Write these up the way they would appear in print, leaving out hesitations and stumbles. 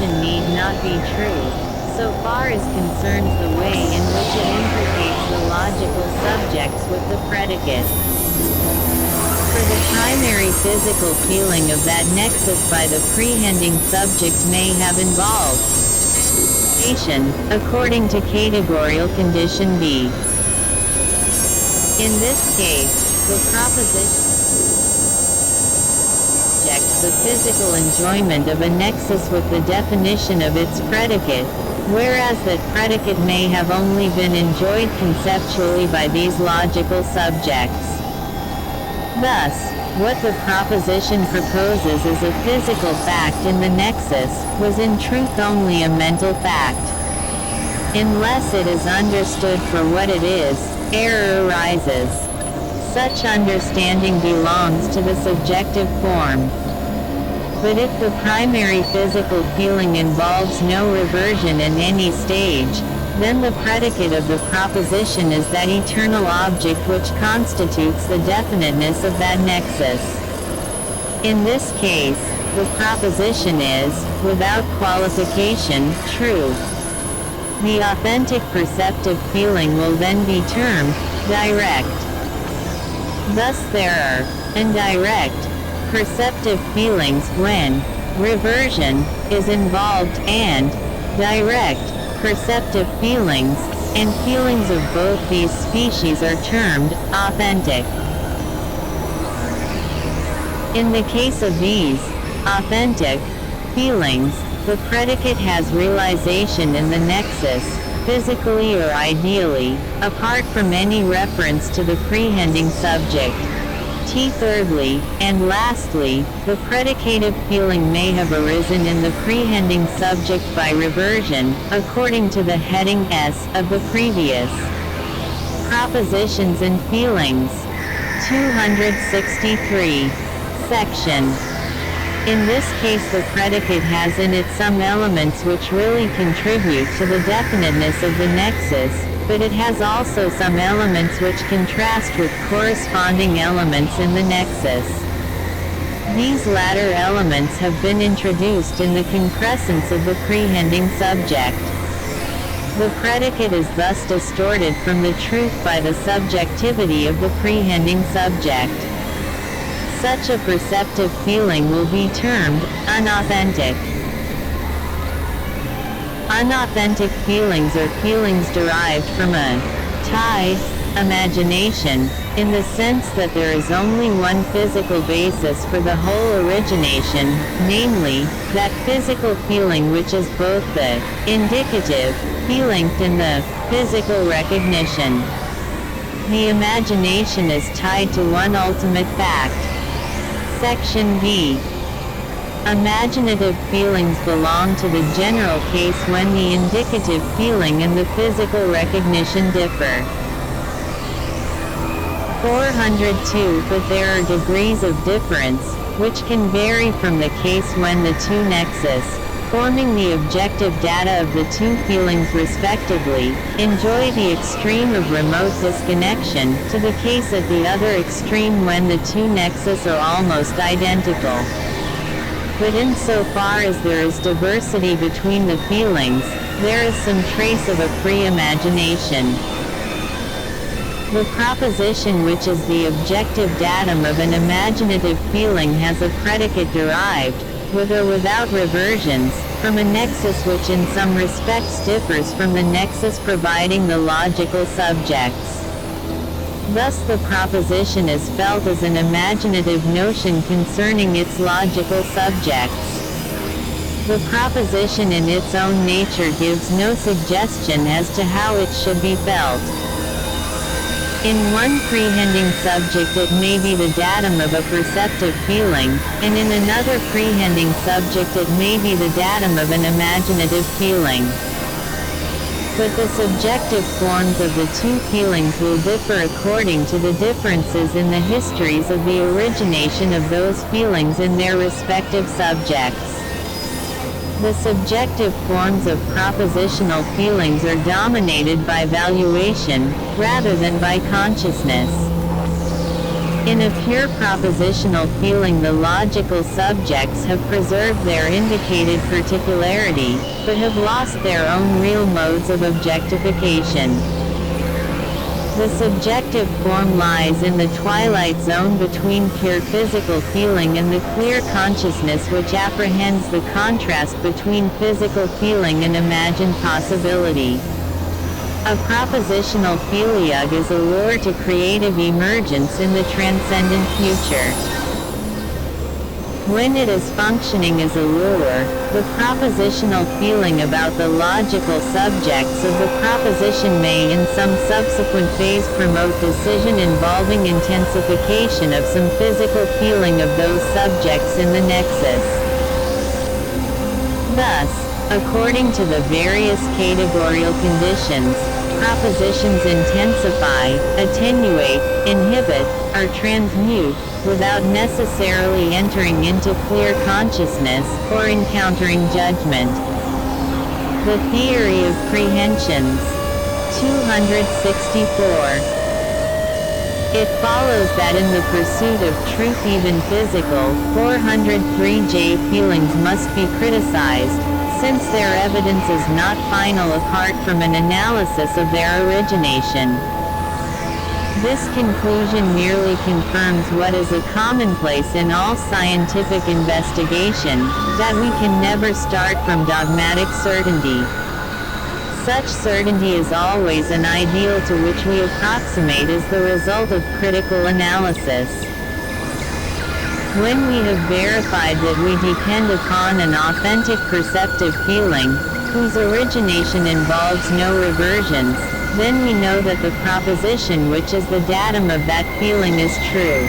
proposition need not be true, so far as concerns the way in which it implicates the logical subjects with the predicate. For the primary physical feeling of that nexus by the prehending subject may have involved oscillation, according to categorical condition B. In this case, the proposition subjects the physical enjoyment of a nexus with the definition of its predicate, whereas that predicate may have only been enjoyed conceptually by these logical subjects. Thus, what the proposition proposes as a physical fact in the nexus, was in truth only a mental fact. Unless it is understood for what it is, error arises. Such understanding belongs to the subjective form. But if the primary physical feeling involves no reversion in any stage, then the predicate of the proposition is that eternal object which constitutes the definiteness of that nexus. In this case, the proposition is, without qualification, true. The authentic perceptive feeling will then be termed direct. Thus there are indirect perceptive feelings when reversion is involved, and direct perceptive feelings and feelings of both these species are termed authentic. In the case of these authentic feelings, the predicate has realization in the nexus, physically or ideally, apart from any reference to the prehending subject. Thirdly, and lastly, the predicative feeling may have arisen in the prehending subject by reversion, according to the heading S of the previous Propositions and Feelings. 263. Section. In this case the predicate has in it some elements which really contribute to the definiteness of the nexus, but it has also some elements which contrast with corresponding elements in the nexus. These latter elements have been introduced in the concrescence of the prehending subject. The predicate is thus distorted from the truth by the subjectivity of the prehending subject. Such a perceptive feeling will be termed unauthentic. Unauthentic feelings are feelings derived from a imagination, in the sense that there is only one physical basis for the whole origination, namely, that physical feeling which is both the indicative feeling and the physical recognition. The imagination is tied to one ultimate fact. Section B. Imaginative feelings belong to the general case when the indicative feeling and the physical recognition differ. 402. But there are degrees of difference, which can vary from the case when the two nexus, forming the objective data of the two feelings respectively, enjoy the extreme of remote disconnection, to the case at the other extreme when the two nexus are almost identical. But insofar as there is diversity between the feelings, there is some trace of a pre-imagination. The proposition which is the objective datum of an imaginative feeling has a predicate derived, with or without reversions, from a nexus which in some respects differs from the nexus providing the logical subjects. Thus the proposition is felt as an imaginative notion concerning its logical subjects. The proposition in its own nature gives no suggestion as to how it should be felt. In one prehending subject it may be the datum of a perceptive feeling, and in another prehending subject it may be the datum of an imaginative feeling. But the subjective forms of the two feelings will differ according to the differences in the histories of the origination of those feelings in their respective subjects. The subjective forms of propositional feelings are dominated by valuation, rather than by consciousness. In a pure propositional feeling, the logical subjects have preserved their indicated particularity, but have lost their own real modes of objectification. The subjective form lies in the twilight zone between pure physical feeling and the clear consciousness which apprehends the contrast between physical feeling and imagined possibility. A propositional feeling is a lure to creative emergence in the transcendent future. When it is functioning as a lure, the propositional feeling about the logical subjects of the proposition may in some subsequent phase promote decision involving intensification of some physical feeling of those subjects in the nexus. Thus, according to the various categorical conditions, propositions intensify, attenuate, inhibit, or transmute, without necessarily entering into clear consciousness, or encountering judgment. The theory of prehensions. 264. It follows that in the pursuit of truth even physical, 403J feelings must be criticized, since their evidence is not final apart from an analysis of their origination. This conclusion merely confirms what is a commonplace in all scientific investigation, that we can never start from dogmatic certainty. Such certainty is always an ideal to which we approximate as the result of critical analysis. When we have verified that we depend upon an authentic perceptive feeling, whose origination involves no reversions, then we know that the proposition which is the datum of that feeling is true.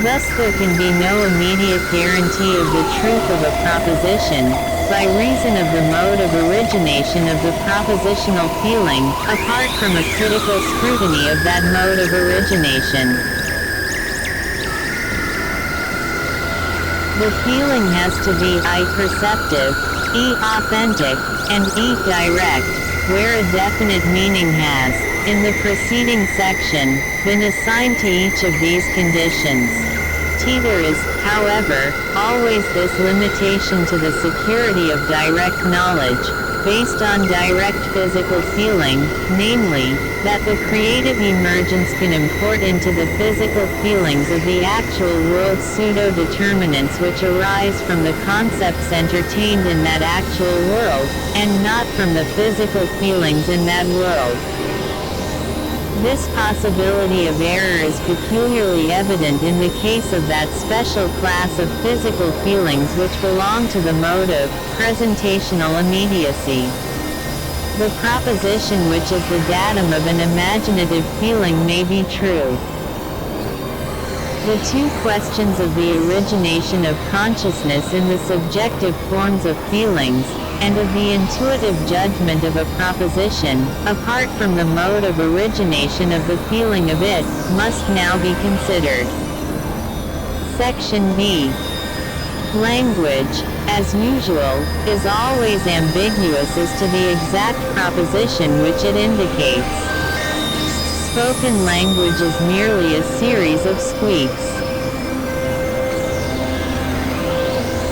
Thus there can be no immediate guarantee of the truth of a proposition, by reason of the mode of origination of the propositional feeling, apart from a critical scrutiny of that mode of origination. The feeling has to be I perceptive, E authentic, and E direct, where a definite meaning has, in the preceding section, been assigned to each of these conditions. There is, however, always this limitation to the security of direct knowledge, based on direct physical feeling, namely, that the creative emergence can import into the physical feelings of the actual world pseudo-determinants which arise from the concepts entertained in that actual world, and not from the physical feelings in that world. This possibility of error is peculiarly evident in the case of that special class of physical feelings which belong to the mode of presentational immediacy. The proposition which is the datum of an imaginative feeling may be true. The two questions of the origination of consciousness in the subjective forms of feelings, and of the intuitive judgment of a proposition, apart from the mode of origination of the feeling of it, must now be considered. Section B. Language, as usual, is always ambiguous as to the exact proposition which it indicates. Spoken language is merely a series of squeaks.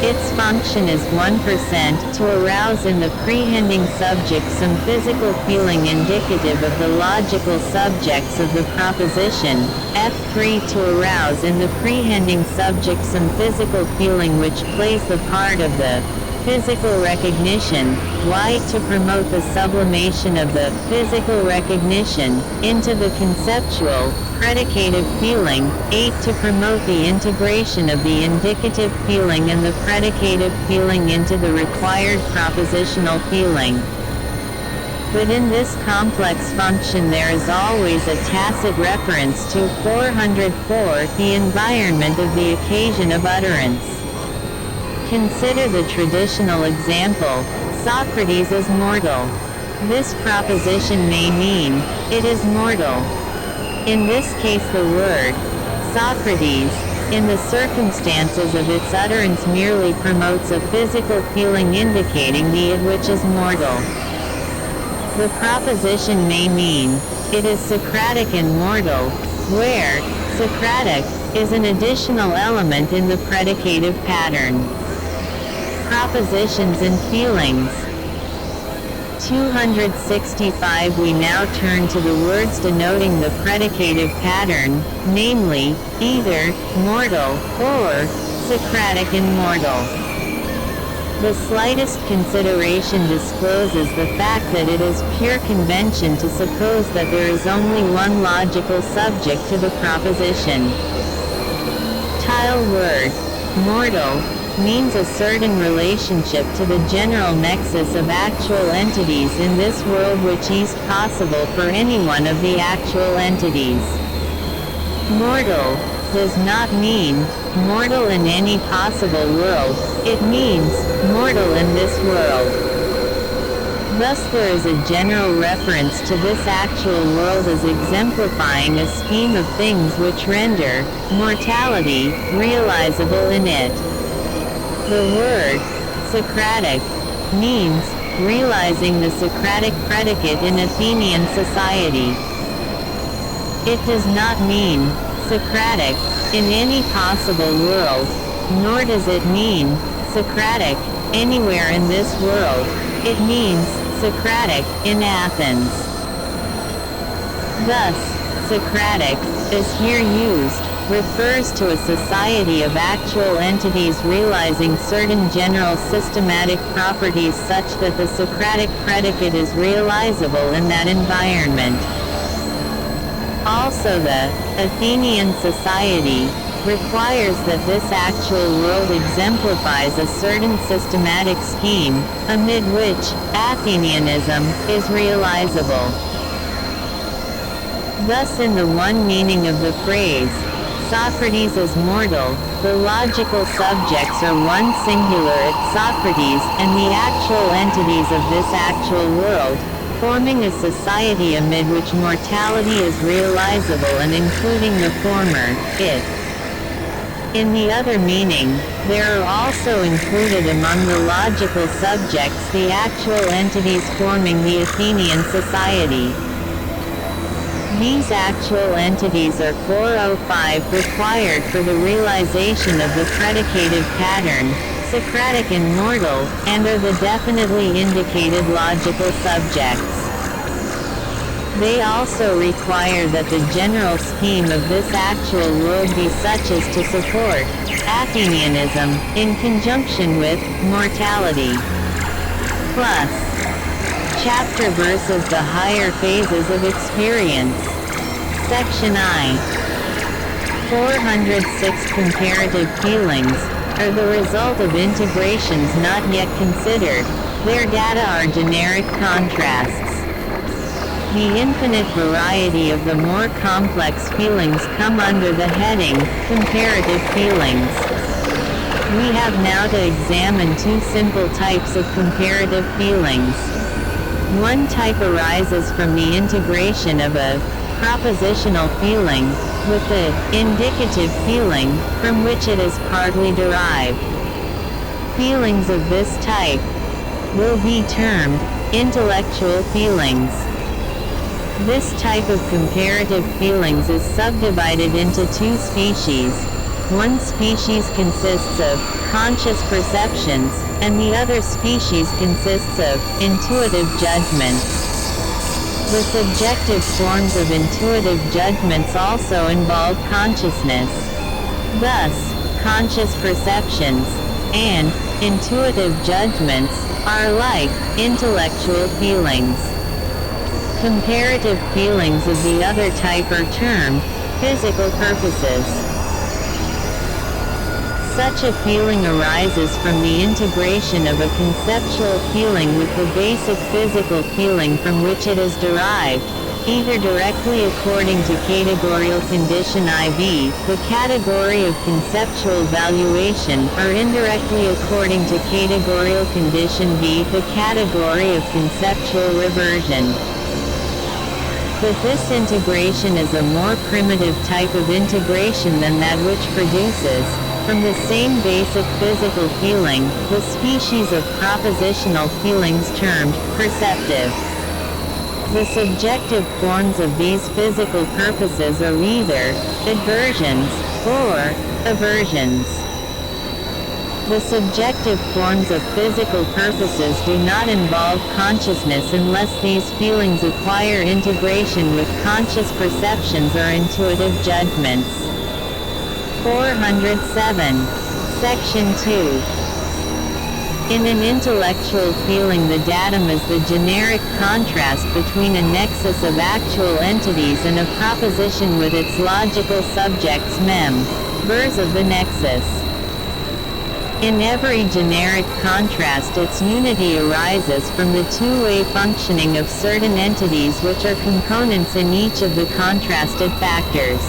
Its function is 1% to arouse in the prehending subject some physical feeling indicative of the logical subjects of the proposition, F3 to arouse in the prehending subject some physical feeling which plays the part of the physical recognition, Y to promote the sublimation of the physical recognition into the conceptual, predicative feeling, 8 to promote the integration of the indicative feeling and the predicative feeling into the required propositional feeling. But in this complex function there is always a tacit reference to 404, the environment of the occasion of utterance. Consider the traditional example, Socrates is mortal. This proposition may mean, it is mortal. In this case the word, Socrates, in the circumstances of its utterance merely promotes a physical feeling indicating the it which is mortal. The proposition may mean, it is Socratic and mortal, where Socratic is an additional element in the predicative pattern. Propositions and feelings. 265. We now turn to the words denoting the predicative pattern, namely, either mortal or Socratic and mortal. The slightest consideration discloses the fact that it is pure convention to suppose that there is only one logical subject to the proposition. Tile word mortal means a certain relationship to the general nexus of actual entities in this world which is possible for any one of the actual entities. Mortal does not mean mortal in any possible world, it means mortal in this world. Thus there is a general reference to this actual world as exemplifying a scheme of things which render mortality realizable in it. The word Socratic means realizing the Socratic predicate in Athenian society. It does not mean Socratic in any possible world, nor does it mean Socratic anywhere in this world, it means Socratic in Athens. Thus, Socratic, as here used, refers to a society of actual entities realizing certain general systematic properties such that the Socratic predicate is realizable in that environment. Also the Athenian society requires that this actual world exemplifies a certain systematic scheme, amid which Athenianism is realizable. Thus in the one meaning of the phrase, Socrates is mortal, the logical subjects are one singular at Socrates and the actual entities of this actual world, forming a society amid which mortality is realizable and including the former, it. In the other meaning, there are also included among the logical subjects the actual entities forming the Athenian society. These actual entities are 405 required for the realization of the predicative pattern, Socratic and mortal, and are the definitely indicated logical subjects. They also require that the general scheme of this actual world be such as to support Athenianism, in conjunction with mortality. Plus, chapter versus the higher phases of experience. Section I. 406 Comparative feelings are the result of integrations not yet considered. Their data are generic contrasts. The infinite variety of the more complex feelings come under the heading, comparative feelings. We have now to examine two simple types of comparative feelings. One type arises from the integration of a propositional feeling with the indicative feeling, from which it is partly derived. Feelings of this type will be termed intellectual feelings. This type of comparative feelings is subdivided into two species. One species consists of conscious perceptions, and the other species consists of intuitive judgments. The subjective forms of intuitive judgments also involve consciousness. Thus, conscious perceptions and intuitive judgments are like intellectual feelings. Comparative feelings of the other type are termed physical purposes. Such a feeling arises from the integration of a conceptual feeling with the basic physical feeling from which it is derived, either directly according to categorical condition IV, the category of conceptual valuation, or indirectly according to categorical condition V, the category of conceptual reversion. But this integration is a more primitive type of integration than that which produces, from the same basic physical feeling, the species of propositional feelings termed perceptive. The subjective forms of these physical purposes are either adversions or aversions. The subjective forms of physical purposes do not involve consciousness unless these feelings acquire integration with conscious perceptions or intuitive judgments. 407. Section 2. In an intellectual feeling, the datum is the generic contrast between a nexus of actual entities and a proposition with its logical subjects members of the nexus. In every generic contrast, its unity arises from the two-way functioning of certain entities which are components in each of the contrasted factors.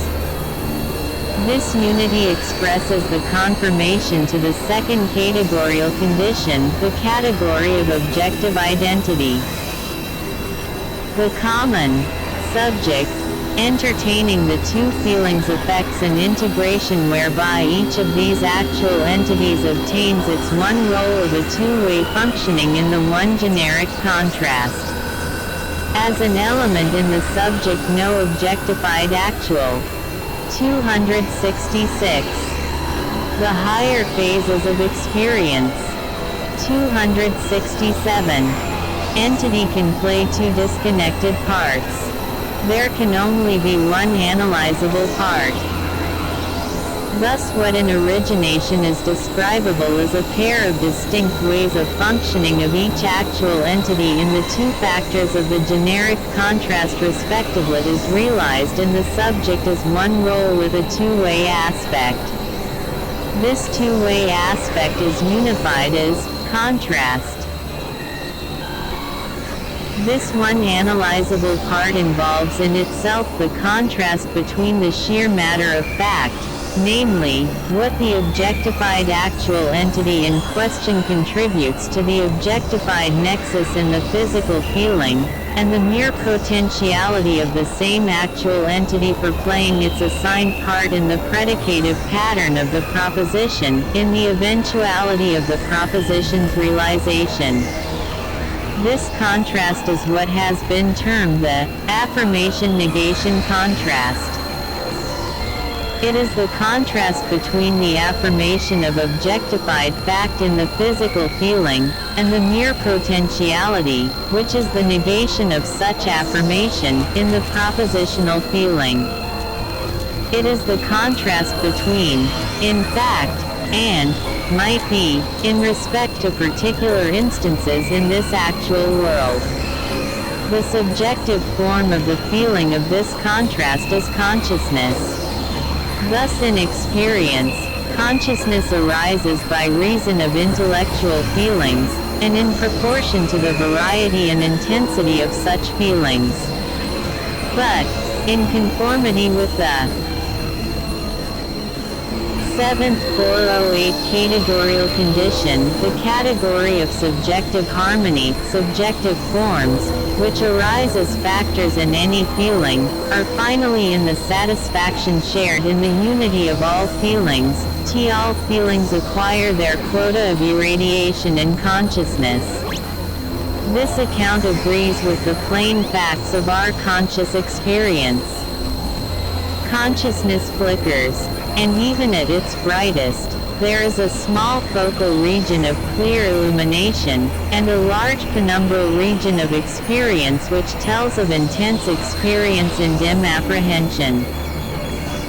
This unity expresses the confirmation to the second categorial condition, the category of objective identity. The common subject entertaining the two feelings effects an integration whereby each of these actual entities obtains its one role of a two-way functioning in the one generic contrast. As an element in the subject, no objectified actual. 266. The higher phases of experience. 267. Entity can play two disconnected parts. There can only be one analyzable part. Thus, what in origination is describable as a pair of distinct ways of functioning of each actual entity in the two factors of the generic contrast respectively is realized in the subject as one role with a two-way aspect. This two-way aspect is unified as contrast. This one analyzable part involves in itself the contrast between the sheer matter of fact, namely, what the objectified actual entity in question contributes to the objectified nexus in the physical feeling, and the mere potentiality of the same actual entity for playing its assigned part in the predicative pattern of the proposition, in the eventuality of the proposition's realization. This contrast is what has been termed the affirmation-negation contrast. It is the contrast between the affirmation of objectified fact in the physical feeling, and the mere potentiality, which is the negation of such affirmation, in the propositional feeling. It is the contrast between, in fact, and, might be, in respect to particular instances in this actual world. The subjective form of the feeling of this contrast is consciousness. Thus in experience, consciousness arises by reason of intellectual feelings, and in proportion to the variety and intensity of such feelings. But, in conformity with the 7th 408 categorical condition, the category of subjective harmony, subjective forms, which arise as factors in any feeling, are finally in the satisfaction shared in the unity of all feelings, all feelings acquire their quota of irradiation in consciousness. This account agrees with the plain facts of our conscious experience. Consciousness flickers, and even at its brightest, there is a small focal region of clear illumination, and a large penumbral region of experience which tells of intense experience in dim apprehension.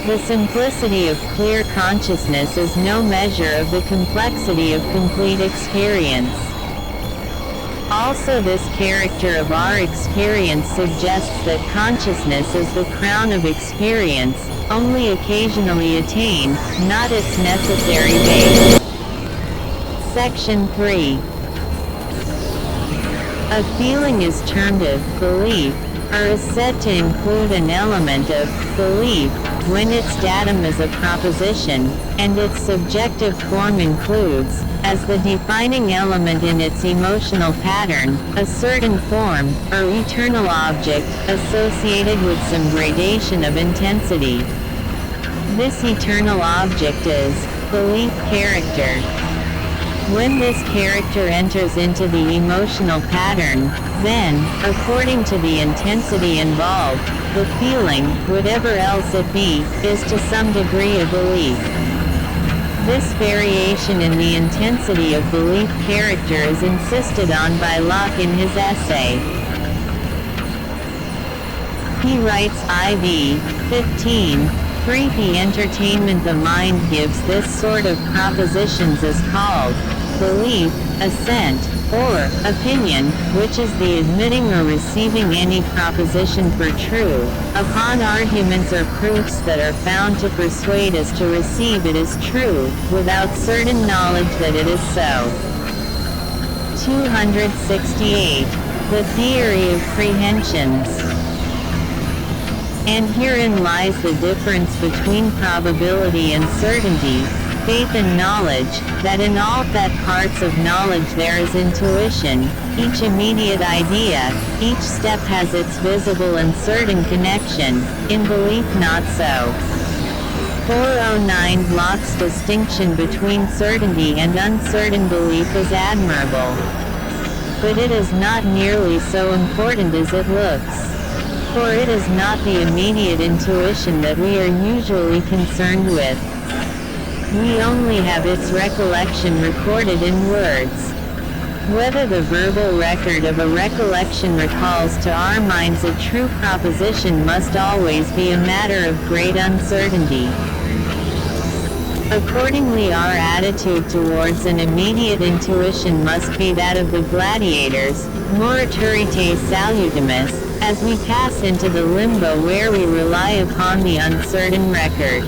The simplicity of clear consciousness is no measure of the complexity of complete experience. Also, this character of our experience suggests that consciousness is the crown of experience, only occasionally attained, not its necessary base. Section 3. A feeling is termed a belief, or is said to include an element of belief, when its datum is a proposition, and its subjective form includes, as the defining element in its emotional pattern, a certain form, or eternal object, associated with some gradation of intensity. This eternal object is belief character. When this character enters into the emotional pattern, then, according to the intensity involved, the feeling, whatever else it be, is to some degree a belief. This variation in the intensity of belief character is insisted on by Locke in his essay. He writes IV 15. 3. The entertainment the mind gives this sort of propositions is called belief, assent, or opinion, which is the admitting or receiving any proposition for true, upon arguments or proofs that are found to persuade us to receive it as true, without certain knowledge that it is so. 268. The theory of prehensions. And herein lies the difference between probability and certainty, faith and knowledge, that in all that parts of knowledge there is intuition, each immediate idea, each step has its visible and certain connection, in belief not so. 409. Locke's distinction between certainty and uncertain belief is admirable. But it is not nearly so important as it looks. For it is not the immediate intuition that we are usually concerned with. We only have its recollection recorded in words. Whether the verbal record of a recollection recalls to our minds a true proposition must always be a matter of great uncertainty. Accordingly, our attitude towards an immediate intuition must be that of the gladiators, morituritate salutamus, as we pass into the limbo where we rely upon the uncertain record.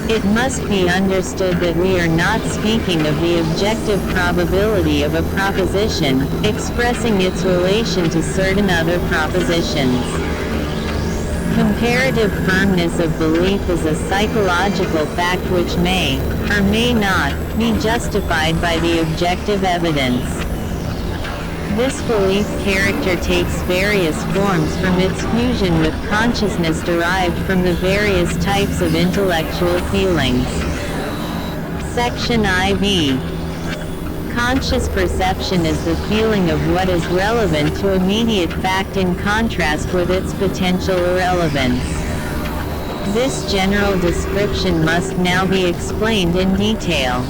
It must be understood that we are not speaking of the objective probability of a proposition, expressing its relation to certain other propositions. Comparative firmness of belief is a psychological fact which may, or may not, be justified by the objective evidence. This belief character takes various forms from its fusion with consciousness derived from the various types of intellectual feelings. Section IV. Conscious perception is the feeling of what is relevant to immediate fact in contrast with its potential irrelevance. This general description must now be explained in detail.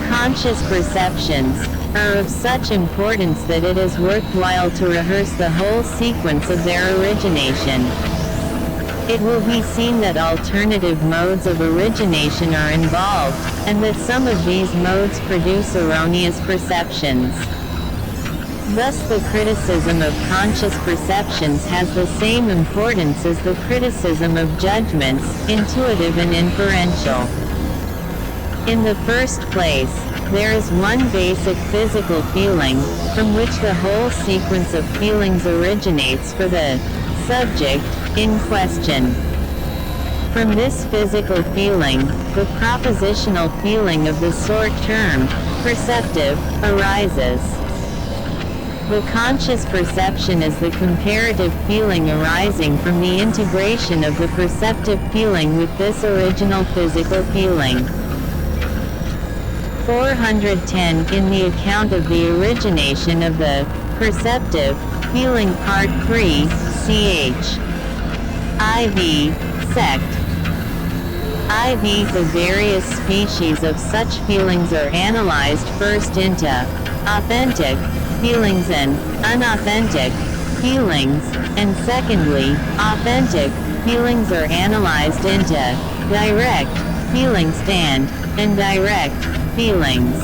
Conscious perceptions are of such importance that it is worthwhile to rehearse the whole sequence of their origination. It will be seen that alternative modes of origination are involved, and that some of these modes produce erroneous perceptions. Thus the criticism of conscious perceptions has the same importance as the criticism of judgments, intuitive and inferential. In the first place, there is one basic physical feeling, from which the whole sequence of feelings originates for the subject in question. From this physical feeling, the propositional feeling of the sort termed perceptive arises. The conscious perception is the comparative feeling arising from the integration of the perceptive feeling with this original physical feeling. 410. In the account of the origination of the perceptive feeling part 3, ch. IV. Sect. IV. The various species of such feelings are analyzed first into authentic feelings and unauthentic feelings, and secondly, authentic feelings are analyzed into direct feelings and indirect feelings.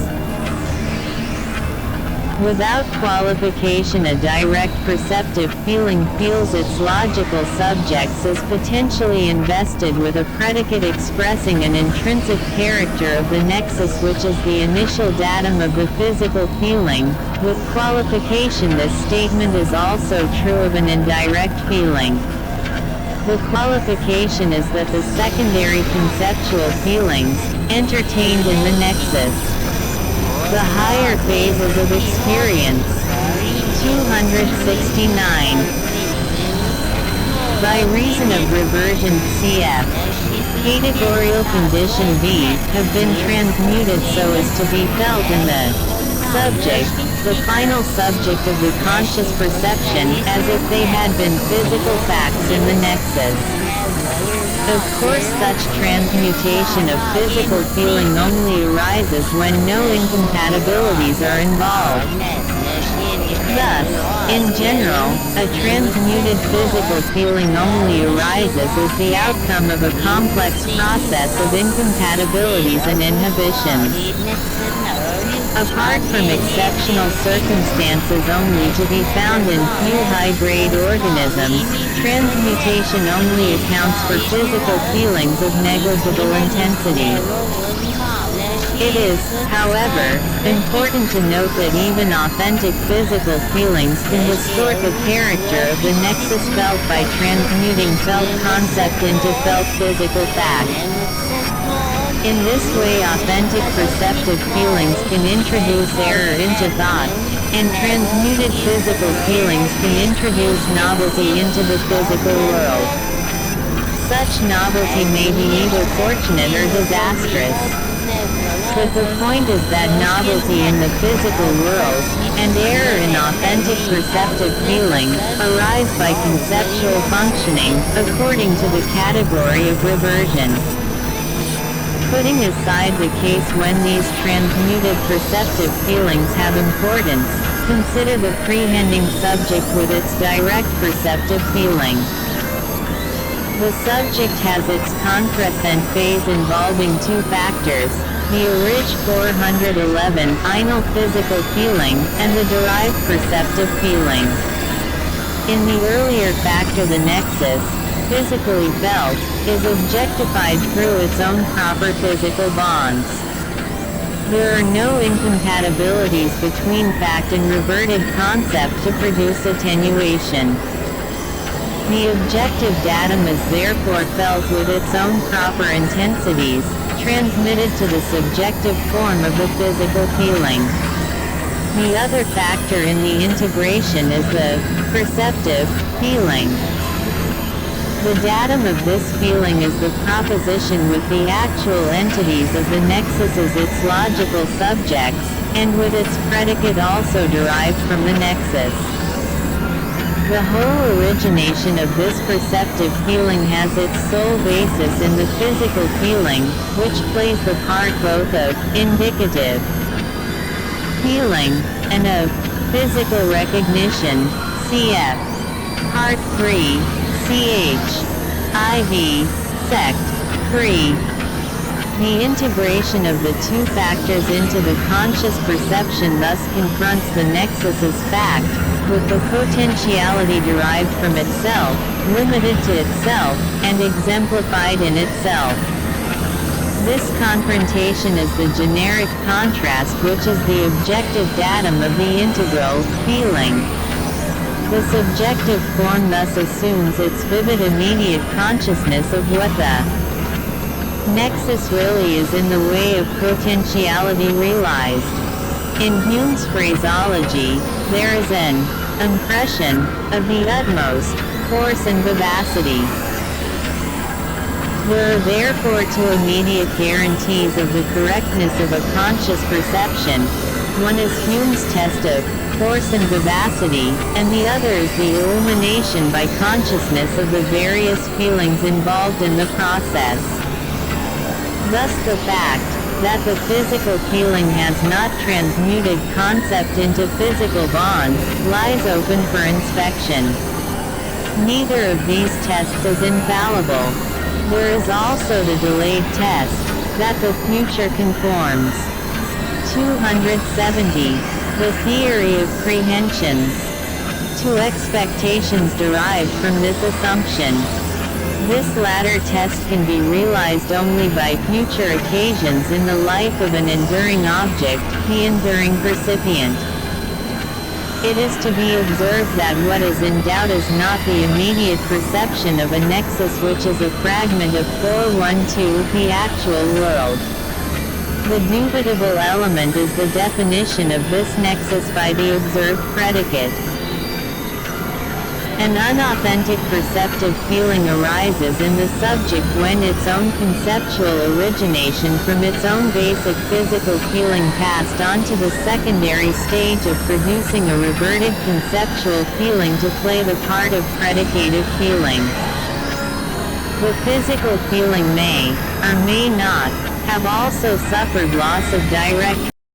Without qualification, a direct perceptive feeling feels its logical subjects as potentially invested with a predicate expressing an intrinsic character of the nexus which is the initial datum of the physical feeling. With qualification, this statement is also true of an indirect feeling. The qualification is that the secondary conceptual feelings, entertained in the nexus, the higher phases of experience. 269. By reason of reversion cf. categorial condition B, have been transmuted so as to be felt in the subject, the final subject of the conscious perception, as if they had been physical facts in the nexus. Of course, such transmutation of physical feeling only arises when no incompatibilities are involved. Thus, in general, a transmuted physical feeling only arises as the outcome of a complex process of incompatibilities and inhibitions. Apart from exceptional circumstances only to be found in few high-grade organisms, transmutation only accounts for physical feelings of negligible intensity. It is, however, important to note that even authentic physical feelings can distort the character of the nexus felt by transmuting felt concept into felt physical fact. In this way, authentic perceptive feelings can introduce error into thought, and transmuted physical feelings can introduce novelty into the physical world. Such novelty may be either fortunate or disastrous. But the point is that novelty in the physical world, and error in authentic perceptive feeling, arise by conceptual functioning, according to the category of reversion. Putting aside the case when these transmuted perceptive feelings have importance, consider the prehending subject with its direct perceptive feeling. The subject has its concrescent phase involving two factors, the orig 411 inal physical feeling, and the derived perceptive feeling. In the earlier factor, the nexus, physically felt, is objectified through its own proper physical bonds. There are no incompatibilities between fact and reverted concept to produce attenuation. The objective datum is therefore felt with its own proper intensities, transmitted to the subjective form of the physical feeling. The other factor in the integration is the perceptive feeling. The datum of this feeling is the proposition with the actual entities of the nexus as its logical subjects, and with its predicate also derived from the nexus. The whole origination of this perceptive feeling has its sole basis in the physical feeling, which plays the part both of indicative feeling and of physical recognition, cf. Part 3. IV, Sect. 3. The integration of the two factors into the conscious perception thus confronts the nexus as fact, with the potentiality derived from itself, limited to itself, and exemplified in itself. This confrontation is the generic contrast which is the objective datum of the integral feeling. The subjective form thus assumes its vivid immediate consciousness of what the nexus really is in the way of potentiality realized. In Hume's phraseology, there is an impression of the utmost force and vivacity. There are therefore two immediate guarantees of the correctness of a conscious perception. One is Hume's test of force and vivacity, and the other is the illumination by consciousness of the various feelings involved in the process. Thus the fact that the physical feeling has not transmuted concept into physical bonds lies open for inspection. Neither of these tests is infallible. There is also the delayed test, that the future conforms. 270. The theory of prehensions. To expectations derived from this assumption. This latter test can be realized only by future occasions in the life of an enduring object, the enduring percipient. It is to be observed that what is in doubt is not the immediate perception of a nexus which is a fragment of 412, the actual world. The dubitable element is the definition of this nexus by the observed predicate. An unauthentic perceptive feeling arises in the subject when its own conceptual origination from its own basic physical feeling passed on to the secondary stage of producing a reverted conceptual feeling to play the part of predicative feeling. The physical feeling may, or may not, have also suffered loss of direct